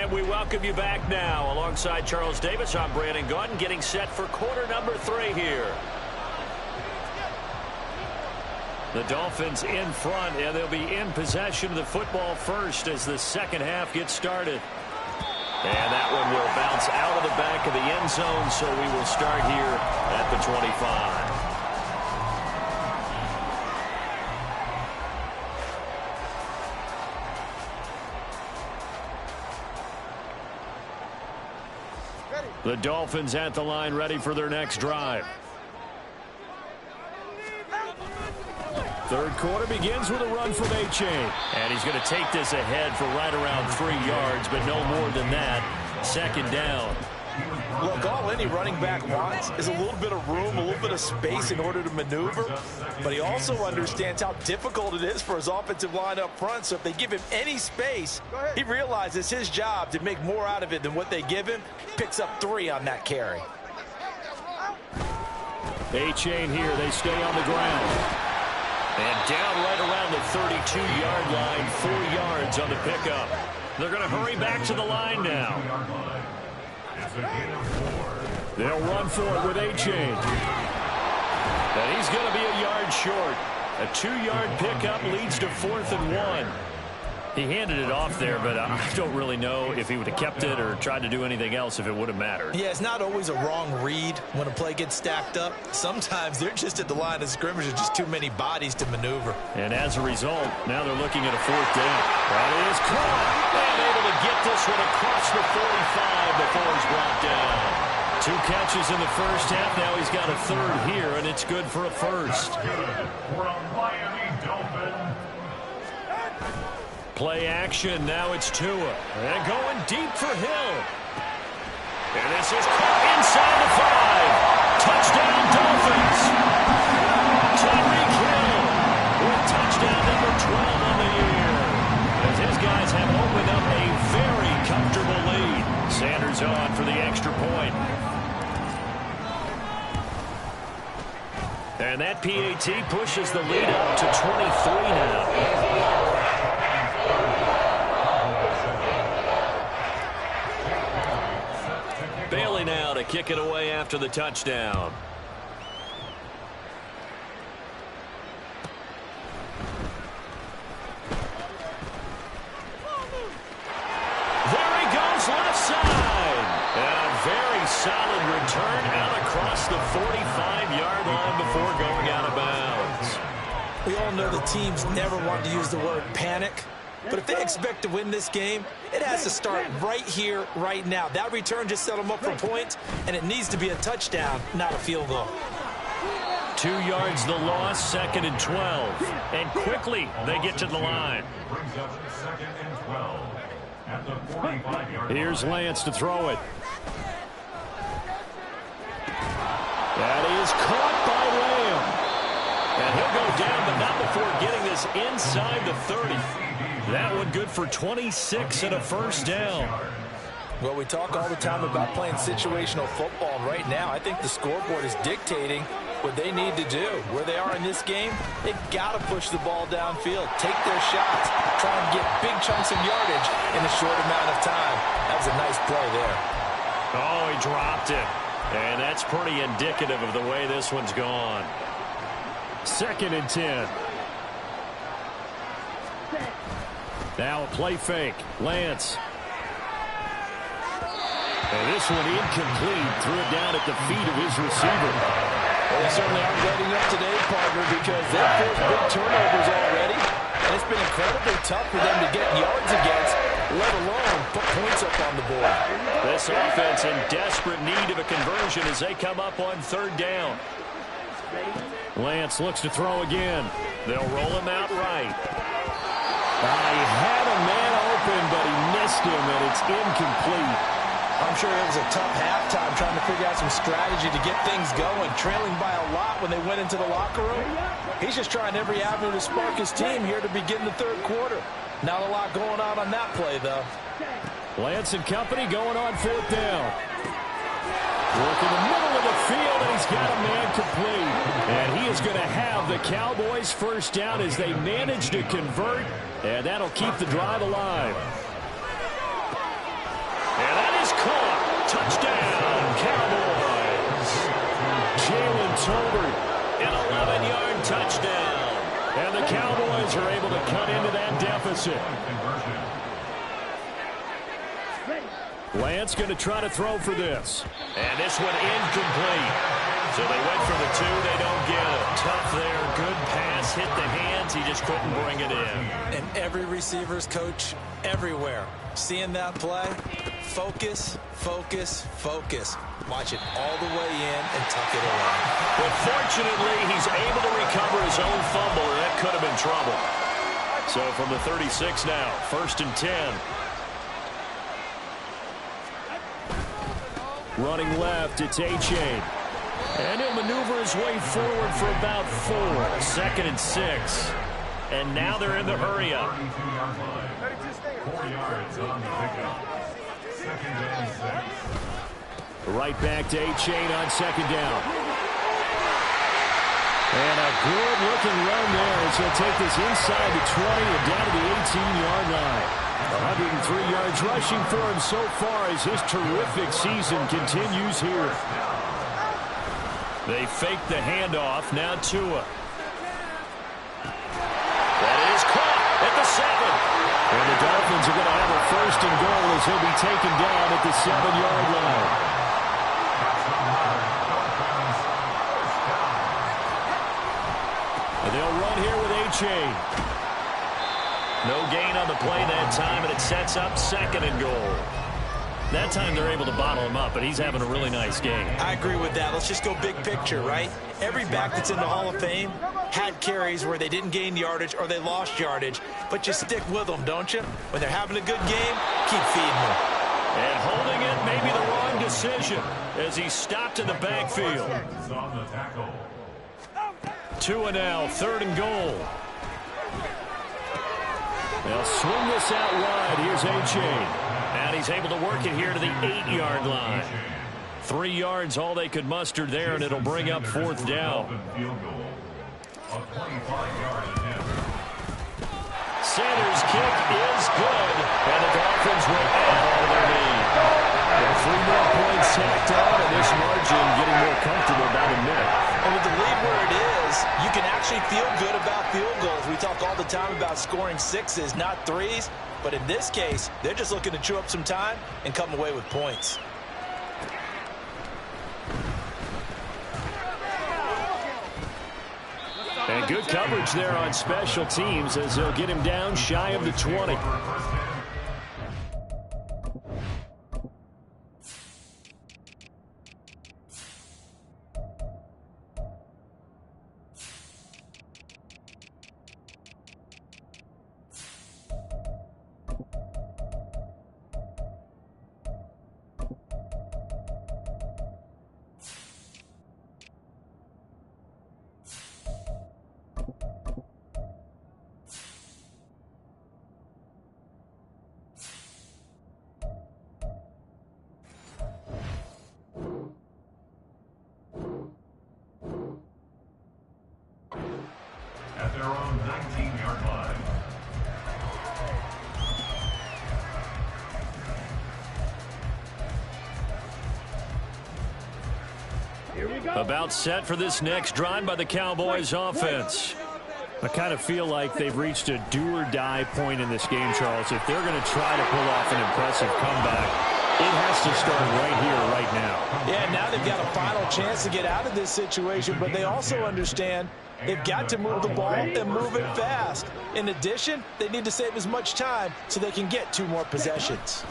And we welcome you back now. Alongside Charles Davis, I'm Brandon Gaudin, getting set for quarter number 3 here. The Dolphins in front, and they'll be in possession of the football first as the second half gets started. And that one will bounce out of the back of the end zone, so we will start here at the 25. The Dolphins at the line, ready for their next drive. Third quarter begins with a run from Achane. And he's going to take this ahead for right around 3 yards, but no more than that. Second down. Look, all any running back wants is a little bit of room, a little bit of space in order to maneuver. But he also understands how difficult it is for his offensive line up front. So if they give him any space, he realizes his job to make more out of it than what they give him. Picks up 3 on that carry. Achane here. They stay on the ground. And down right around the 32-yard line, 4 yards on the pickup. They're going to hurry back to the line now. They'll run for it with Achane. And he's going to be a yard short. A 2-yard pickup leads to 4th and 1. He handed it off there, but I don't really know if he would have kept it or tried to do anything else if it would have mattered. Yeah, it's not always a wrong read when a play gets stacked up. Sometimes they're just at the line of scrimmage. There's just too many bodies to maneuver. And as a result, now they're looking at a 4th down. That is caught. And able to get this one across the 45 before he's brought down. 2 catches in the first half. Now he's got a 3rd here, and it's good for a 1st. Play action. Now it's Tua. And going deep for Hill. And this is caught inside the 5. Touchdown, Dolphins. Tyreek Hill with touchdown number 12 on the year. As his guys have opened up a very comfortable lead. Sanders on for the extra point. And that PAT pushes the lead up to 23 now. Bailey now to kick it away after the touchdown. There he goes left side. And a very solid return out across the 45-yard line before going out of bounds. We all know the teams never want to use the word panic. But if they expect to win this game, it has to start right here, right now. That return just set them up for points, and it needs to be a touchdown, not a field goal. 2 yards the loss, 2nd and 12. And quickly they get to the line. Here's Lance to throw it. That is caught by Lamb. And he'll go down, but not before getting this inside the 30. That one good for 26 and a 1st down. Well, we talk all the time about playing situational football. Right now, I think the scoreboard is dictating what they need to do. Where they are in this game, they've got to push the ball downfield, take their shots, try and get big chunks of yardage in a short amount of time. That was a nice play there. Oh, he dropped it. And that's pretty indicative of the way this one's gone. 2nd and 10. Now a play fake. Lance. And this one incomplete. Threw it down at the feet of his receiver. Well, they certainly aren't letting up today, partner, because they've forced big turnovers already. And it's been incredibly tough for them to get yards against, let alone put points up on the board. This offense in desperate need of a conversion as they come up on 3rd down. Lance looks to throw again. They'll roll him out right. He had a man open, but he missed him, and it's incomplete. I'm sure it was a tough halftime trying to figure out some strategy to get things going, trailing by a lot when they went into the locker room. He's just trying every avenue to spark his team here to begin the 3rd quarter. Not a lot going on that play, though. Lance and company going on 4th down. Work in the middle of the field, and he's got a man complete. And he is going to have the Cowboys' 1st down as they manage to convert, and that'll keep the drive alive. it's over. An 11-yard touchdown. And the Cowboys are able to cut into that deficit. Lance going to try to throw for this. And this one incomplete. So they went for the 2. They don't get it. Tough there. Good pass. Hit the hands. He just couldn't bring it in. And every receiver's coach everywhere. Seeing that play, focus, focus, focus. Watch it all the way in and tuck it away. But fortunately, he's able to recover his own fumble, or that could have been trouble. So from the 36 now, 1st and 10. Running left, it's A-Chain. And he'll maneuver his way forward for about 4. 2nd and 6. And now they're in the hurry-up. 4 yards on the pickup. 2nd and 6. Right back to A-Chain on 2nd down. And a good-looking run there as he'll take this inside the 20 and down to the 18-yard line. 103 yards rushing for him so far as his terrific season continues here. They fake the handoff. Now Tua. That is caught at the 7. And the Dolphins are going to have a 1st and goal as he'll be taken down at the 7-yard line. And they'll run here with A-Chain. No gain on the play that time, and it sets up 2nd and goal. That time they're able to bottle him up, but he's having a really nice game. I agree with that. Let's just go big picture, right? Every back that's in the Hall of Fame had carries where they didn't gain yardage or they lost yardage, but you stick with them, don't you? When they're having a good game, keep feeding them. And holding it may be the wrong decision as he's stopped in the backfield. Tua now, 3rd and goal. They'll swing this out wide. Here's A-Chain. And he's able to work it here to the 8-yard line. 3 yards, all they could muster there, and it'll bring up 4th down. Sanders' kick is good, and the Dolphins will add on their lead. 3 more points tacked on, and this margin getting more comfortable by the minute. And with the lead where it is, you can actually feel good about field goals. We talk all the time about scoring 6s, not 3s. But in this case, they're just looking to chew up some time and come away with points. And good coverage there on special teams as they'll get him down shy of the 20. At their own 19-yard line. Here we go. About set for this next drive by the Cowboys offense. I kind of feel like they've reached a do-or-die point in this game, Charles. If they're going to try to pull off an impressive comeback, it has to start right here, right now. Yeah, now they've got a final chance to get out of this situation, but they also understand they've got to move the ball and move it fast. In addition, they need to save as much time so they can get 2 more possessions.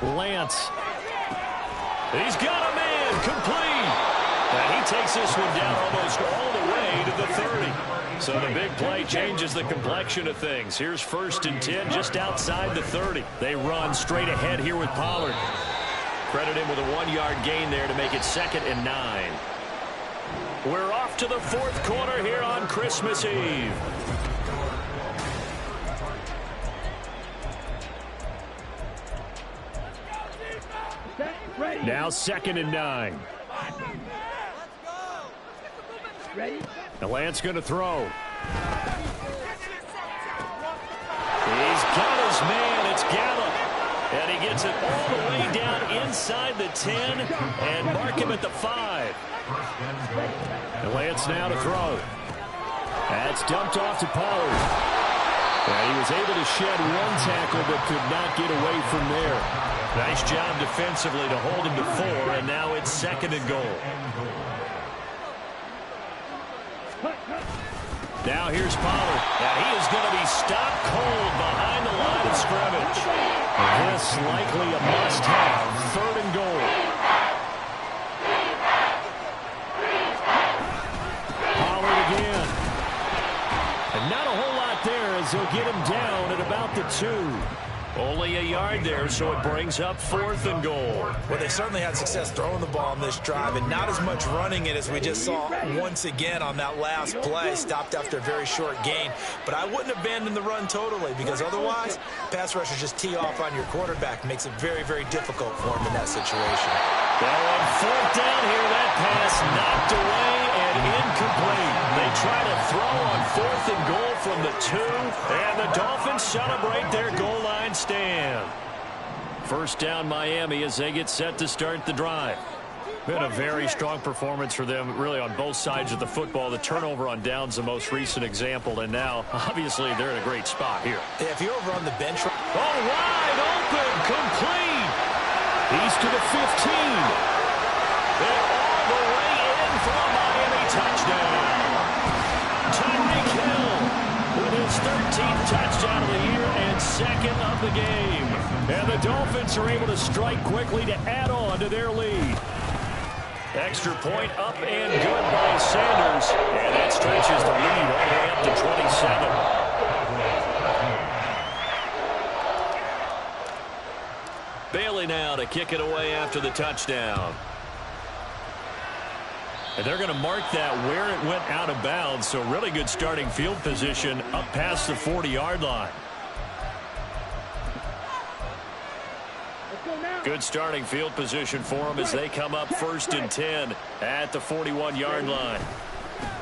Lance. He's got a man complete. And he takes this one down almost all the way to the 30. So the big play changes the complexion of things. Here's 1st and 10 just outside the 30. They run straight ahead here with Pollard. Credit him with a 1-yard gain there to make it 2nd and 9. We're off to the 4th quarter here on Christmas Eve. Now 2nd and 9. The Lance going to throw. He's got his man. It's Gallup. And he gets it all the way down inside the 10 and mark him at the 5. And Lance now to throw. That's dumped off to Pollard. And he was able to shed one tackle but could not get away from there. Nice job defensively to hold him to 4, and now it's 2nd and goal. Now here's Pollard. And he is going to be stopped cold behind the line of scrimmage. This likely a must-have. 3rd and goal. Pollard again. And not a whole lot there as they'll get him down at about the 2. Only a yard there, so it brings up 4th and goal. Well, they certainly had success throwing the ball on this drive, and not as much running it as we just saw once again on that last play. Stopped after a very short gain. But I wouldn't abandon the run totally, because otherwise, pass rushers just tee off on your quarterback. Makes it very, very difficult for him in that situation. Well, on 4th down here, that pass knocked away and incomplete. They try to throw on 4th and goal from the 2, and the Dolphins celebrate their goal line stand. 1st down Miami as they get set to start the drive. Been a very strong performance for them really on both sides of the football. The turnover on downs the most recent example, and now obviously they're in a great spot here. Yeah, if you're over on the bench. Oh, wide open, complete. He's to the 15. They're all the way in for a Miami touchdown. Tyreek Hill with his 13th touchdown of the year and 2nd of the game. And the Dolphins are able to strike quickly to add on to their lead. Extra point up and good by Sanders. And that stretches the lead all the way up to 27. Bailey now to kick it away after the touchdown. And they're going to mark that where it went out of bounds. So really good starting field position up past the 40-yard line. Good starting field position for them as they come up 1st and 10 at the 41-yard line.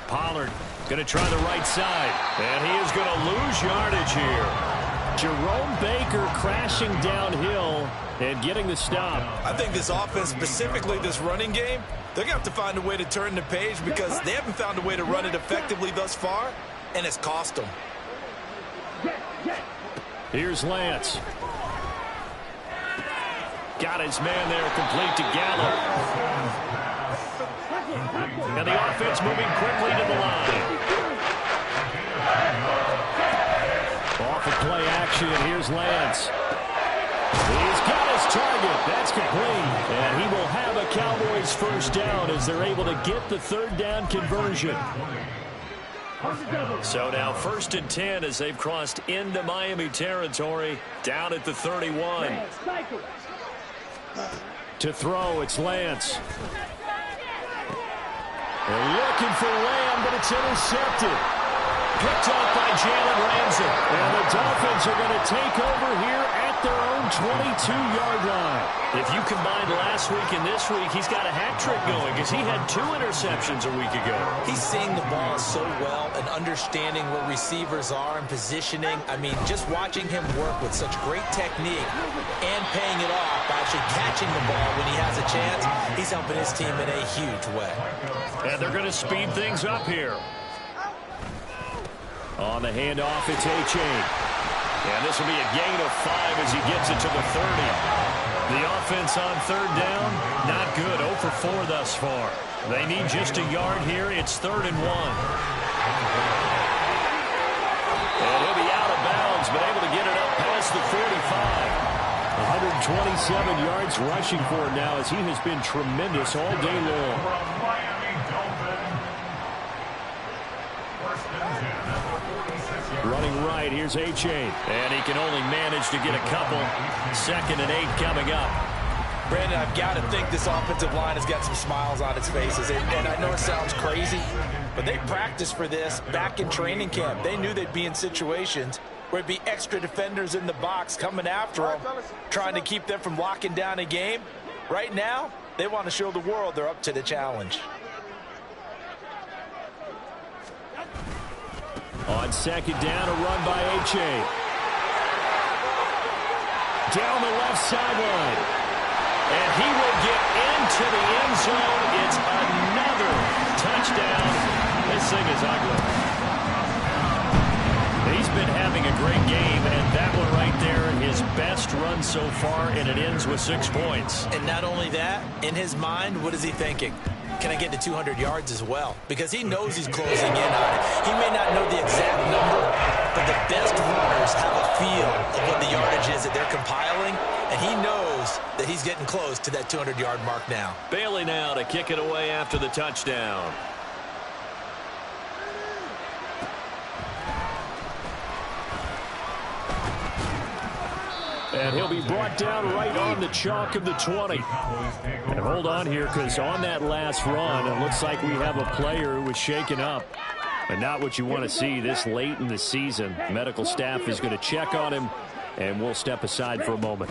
Pollard going to try the right side. And he is going to lose yardage here. Jerome Baker crashing downhill and getting the stop. I think this offense, specifically this running game, they're going to have to find a way to turn the page because they haven't found a way to run it effectively thus far, and it's cost them. Here's Lance. Got his man there, complete to Gallup. And the offense moving quickly to the line. Off of play action, here's Lance. He's got his target. That's complete. And he will have a Cowboys 1st down as they're able to get the 3rd down conversion. So now 1st and 10 as they've crossed into Miami territory down at the 31. To throw, it's Lance. They're looking for Lamb, but it's intercepted. Picked off by Jalen Ramsey. And the Dolphins are going to take over here at their own 22-yard line. If you combine last week and this week, he's got a hat trick going because he had 2 interceptions a week ago. He's seeing the ball so well and understanding where receivers are and positioning. I mean, just watching him work with such great technique and paying it off by actually catching the ball when he has a chance, he's helping his team in a huge way. And they're going to speed things up here. On the handoff, it's A-Chain. And this will be a gain of 5 as he gets it to the 30. The offense on 3rd down, not good. 0 for 4 thus far. They need just a yard here. It's 3rd and 1. And he'll be out of bounds, but able to get it up past the 45. 127 yards rushing for him now as he has been tremendous all day long. Running right, here's A-Chain. And he can only manage to get a couple. 2nd and 8 coming up. Brandon, I've got to think this offensive line has got some smiles on its faces. And I know it sounds crazy, but they practiced for this back in training camp. They knew they'd be in situations where it'd be extra defenders in the box coming after them, trying to keep them from locking down a game. Right now, they want to show the world they're up to the challenge. On 2nd down, a run by A-Chain. down the left sideline. And he will get into the end zone. It's another touchdown. This thing is ugly. He's been having a great game, and that one right there, his best run so far, and it ends with 6 points. And not only that, in his mind, what is he thinking? Can I get to 200 yards as well? Because he knows he's closing in on it. He may not know the exact number, but the best runners have a feel of what the yardage is that they're compiling, and he knows that he's getting close to that 200-yard mark now. Bailey now to kick it away after the touchdown. And he'll be brought down right on the chalk of the 20. And hold on here, because on that last run, it looks like we have a player who was shaken up. And not what you want to see this late in the season. Medical staff is going to check on him, and we'll step aside for a moment.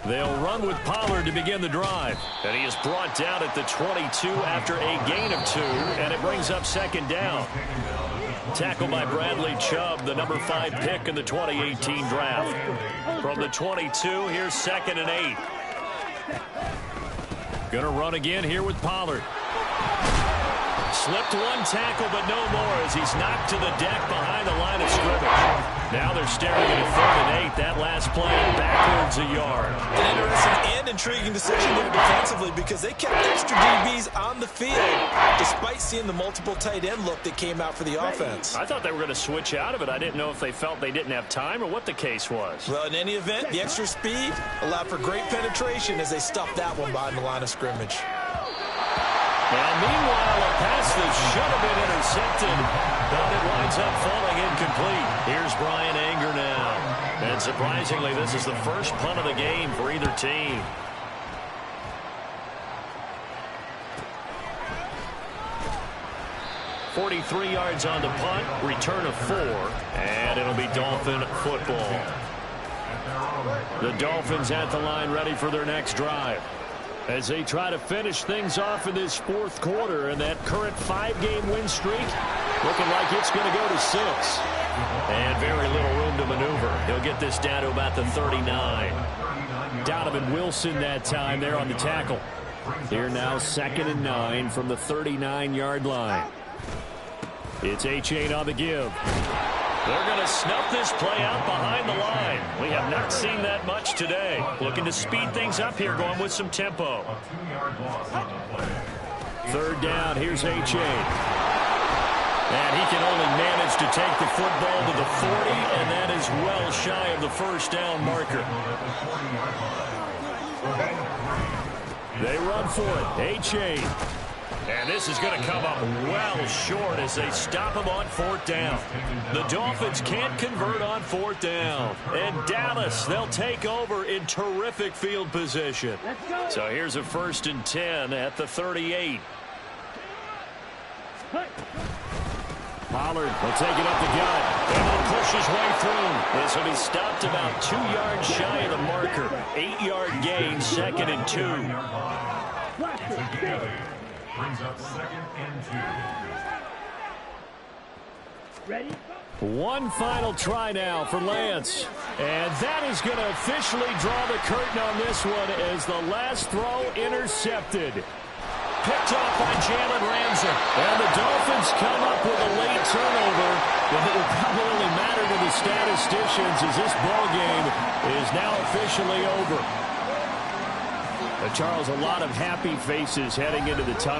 They'll run with Pollard to begin the drive. And he is brought down at the 22 after a gain of 2, and it brings up second down. Tackled by Bradley Chubb, the number 5 pick in the 2018 draft. From the 22, here's 2nd and 8. Gonna run again here with Pollard. Slipped one tackle, but no more as he's knocked to the deck behind the line of scrimmage. Now they're staring at a 3rd and 8. That last play backwards a yard. An interesting and intriguing decision there defensively, because they kept extra DBs on the field despite seeing the multiple tight end look that came out for the offense. I thought they were going to switch out of it. I didn't know if they felt they didn't have time or what the case was. Well, in any event, the extra speed allowed for great penetration as they stuffed that one behind the line of scrimmage. And meanwhile, a pass that should have been intercepted, but it winds up falling incomplete. Here's Brian Anger now. And surprisingly, this is the first punt of the game for either team. .43 yards on the punt, return of 4, and it'll be Dolphin football. The Dolphins at the line ready for their next drive, as they try to finish things off in this 4th quarter, and that current 5-game win streak looking like it's going to go to 6. And very little room to maneuver. He'll get this down to about the 39. Donovan Wilson that time there on the tackle. Here now 2nd and 9 from the 39-yard line. It's Achane on the give. They're going to snuff this play out behind the line. We have not seen that much today. Looking to speed things up here, going with some tempo. 3rd down, here's Achane. And he can only manage to take the football to the 40, and that is well shy of the 1st down marker. They run for it. Achane. And this is going to come up well short as they stop him on 4th down. The Dolphins can't convert on 4th down. And Dallas, they'll take over in terrific field position. So here's a 1st and 10 at the 38. Pollard will take it up the gut. And will push his way through. This will be stopped about 2 yards shy of the marker. 8-yard gain, 2nd and 2. Brings up 2nd and 2. Ready? One final try now for Lance. And that is going to officially draw the curtain on this one as the last throw intercepted. Picked off by Jalen Ramsey. And the Dolphins come up with a late turnover. But it will probably only matter to the statisticians as this ball game is now officially over. Charles, a lot of happy faces heading into the tunnel.